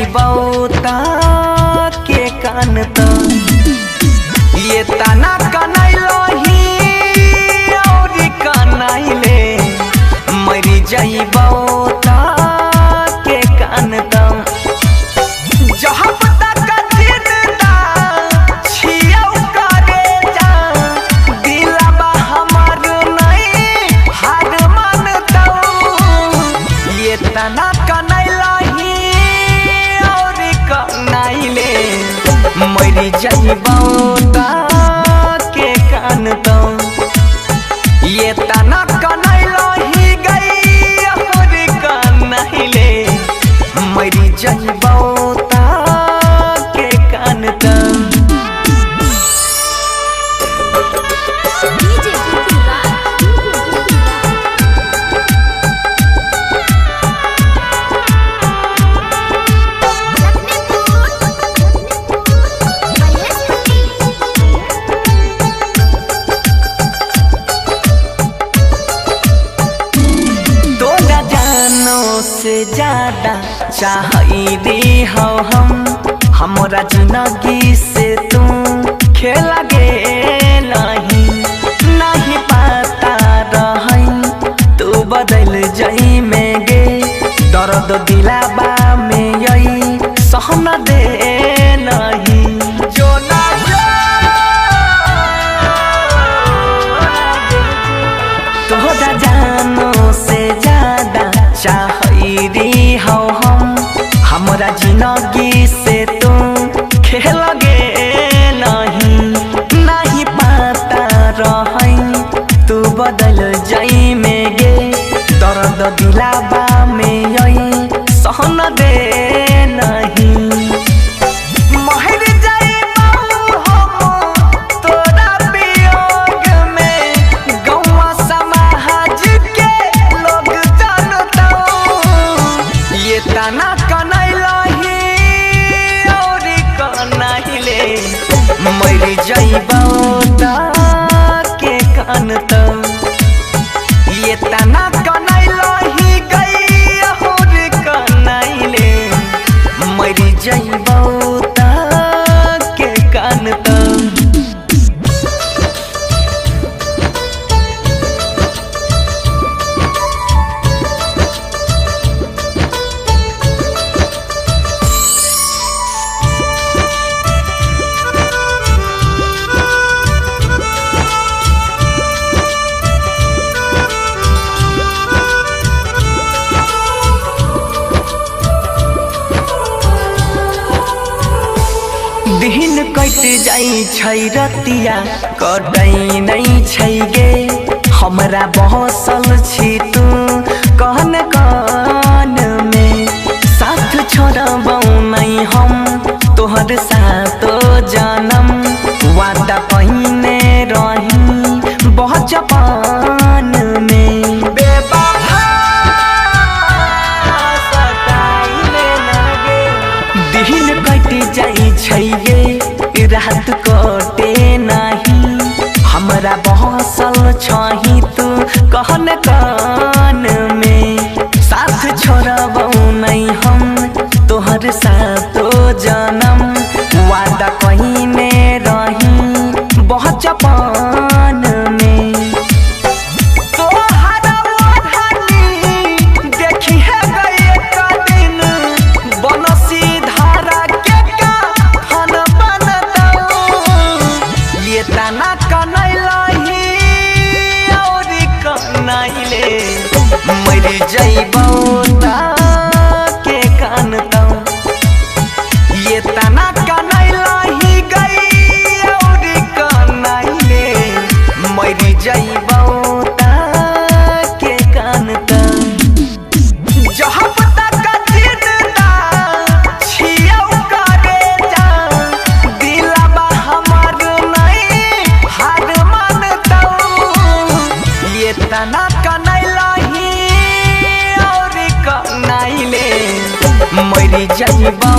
जइबौ के कान त ये तना कनैलही और कनैले मरी जइबौ के कान त जहाँ पता का जिंदा छियौ करे जा दिलवा हमार नहीं हार मानतौ ये तना कनैलही और कनैले मरी जइबौ के कान त ये तना कनैलही गई और कनैले मरी जइबौ के कान त से ज्यादा चाहिए हो हम हमरा जिंदगी से तू खेला गे नहीं पता रही तू बदल जाई में गे दर्द दिलाबा में यही सहन दे नहीं जो ना तोहरा जानो से ज्यादा चाहिए हो हम हमरा जिंदगी से तू खेल गे नहीं पता रही तू बदल जाई में गे दर्द दिलाबा में यही सहन दे नहीं तना कनैलही और कनैले मरी जइबौ के कान त ये तना कनैलही गई और कनैले मरी जइबौ के कान त दिन कट जाई छै रतिया कटै नहीं छै गे हमरा बहसल छी तू कहन कान में साथ छोड़बौ नहीं हम तोहर सातो जानम वादा पहिने रही बचपन में दिन कट जाई छै गे रात कटे नहीं हमरा बहसल छही तू कहन कान में साथ छोड़बौ नहीं हम तोहर सातो जानम वादा पहिने रही बचपन में तना कनैलही और कनैले मरी जइबौ के कान त ये तना कनैलही गई और कनैले मरी जइबौ के कान त जहाँ पता का जिंदा छियौ करे जा दिलवा हमार हार मानतौ ये तना कनैलही और कनैले मरी जइबौ